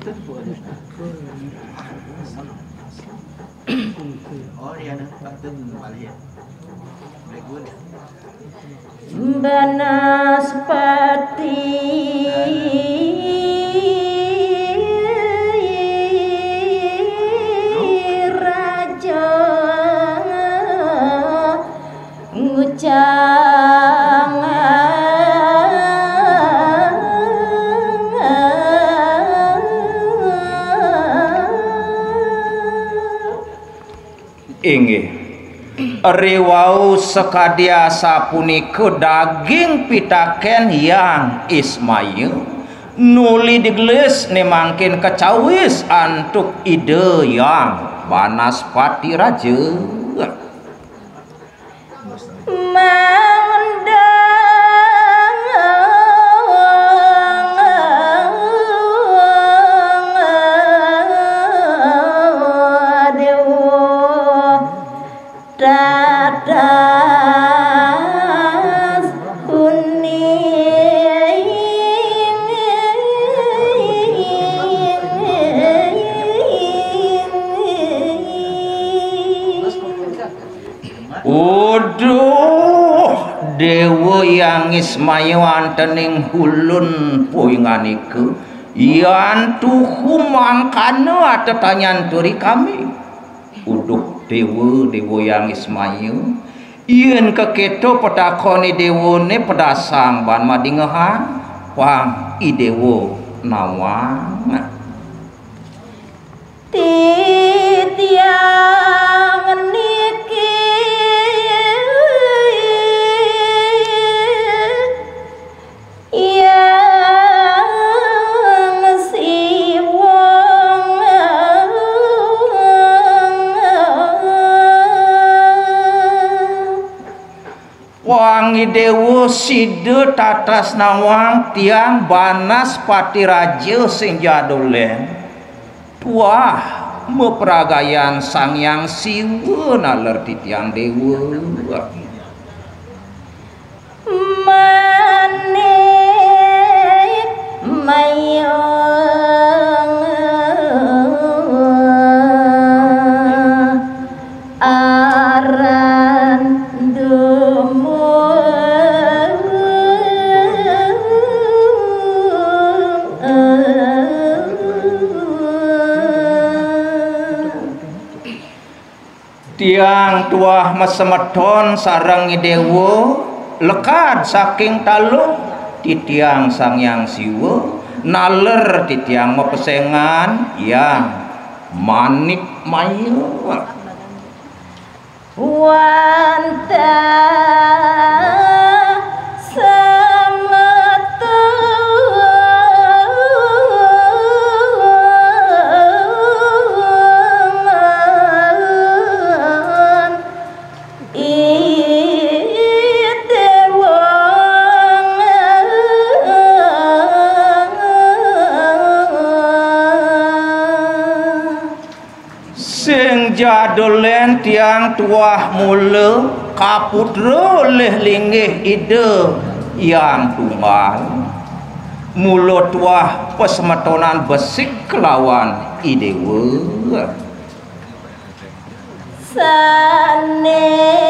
Itu oh iya nih, patut balik. Bagus. Banaspati raja inggih riwau sekadia sapunika daging pitaken yang Ismail nuli digelis nemangkin kecawis antuk ide yang Banaspati raja Dewa yang Ismail antening hulun poinganiku yang tuhu mangkana tetanyan turi kami uduh dewa yang Ismail yen keketo petakoni dewa ne pedasang ban madingehan wang idewo nawang titiang niki wangi dewa sida tatas nawang tiang Banaspati raja sing jadolen tuah meperagayan sang yang siwa naler di tiang dewa manik mayang aran tiang tuah mesemeton sarang dewa lekat saking talung di tiang sang yang siwa naler di tiang mepesengan yang manik mayu wanta jadolen tiang tuah mula kaputra leh linggih ide yang tunggal mula tuah pesemetonan besik kelawan idewa sane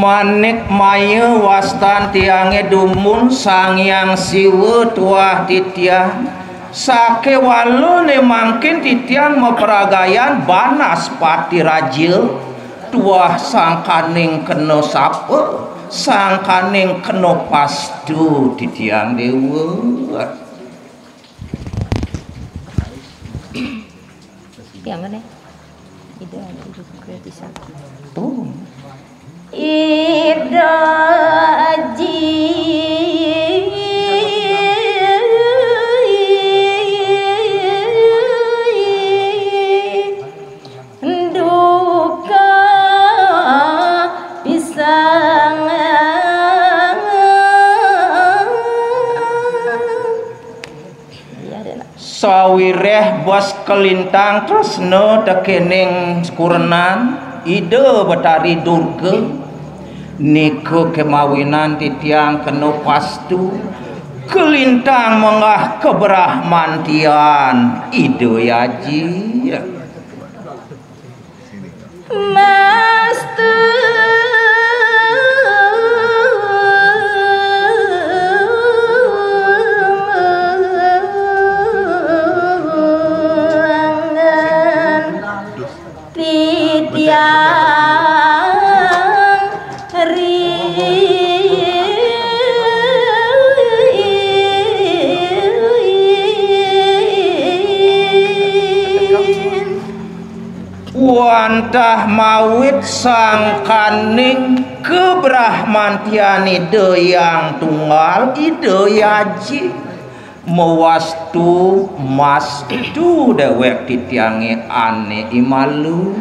manik maya wastan tiange dumun sang yang siwa tuah titiang sake walune mangkin titiang meperagayan Banaspati raja tuah sangkaning kena sapa sangkaning kena pastu titiang dewa Yang mana? Ida gratisan. Oh. Ida aji duka pisang sawireh bos kelintang tresno tekening kurenan ide betari durga niku kemawinan titiang keno pastu kelintang mengah keberahmantian ide yaji mastu wantah mawit sangkaning kebrahmantian ide yang tunggal ide yaji mewastu mastu dewek titiange ane imalu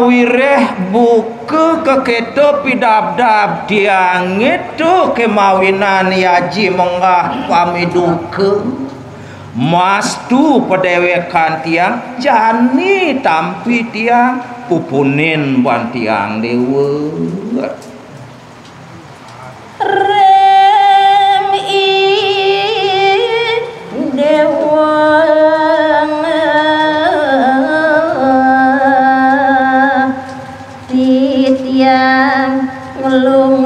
sawireh buku keketo pidabdab tiang itu kemawinan yaji menggah pamiduke mastu pedewekan tiang jani tampi tiang pupunin wan tiang dewa rem dewa yang ngelung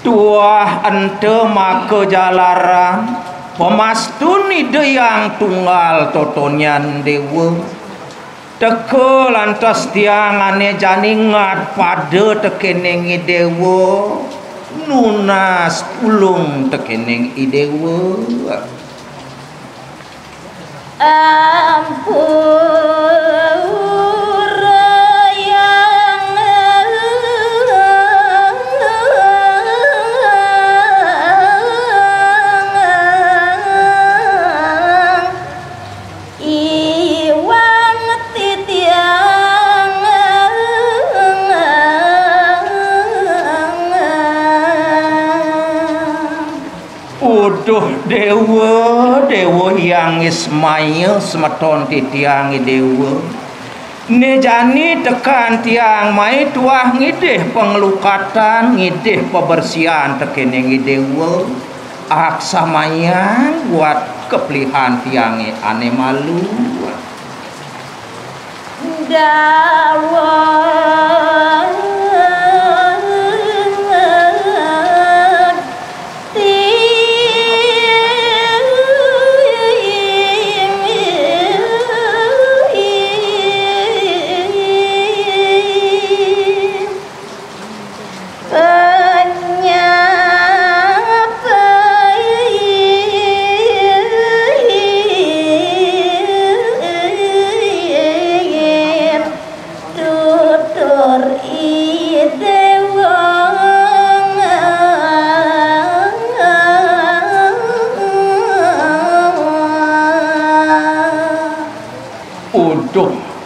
tuah ente maka jalaran pemastun ide yang tunggal totonyan dewa teke lantas tiang ane janingat pada tekening dewa nunas ulung tekening idewa Uduh dewa yang ismaya semeton titiang dewa nejani tekan tiang mai tuah ngidih pengelukatan ngidih pebersihan tekening dewa aksamayang buat kepelihan tiang ane malu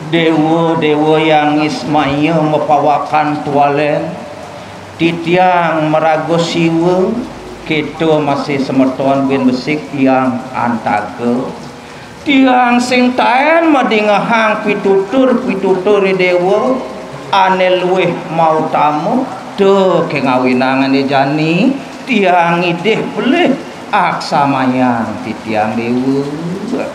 dawa dewa yang ismaya mepawakan tualen titiang merago siwa kita masih semeton bin besik yang antaga tiang sing taen madingahang pitutur dewa ane luweh mau tamu de kengawinangan jani tiang ideh boleh aksamayang titiang dewa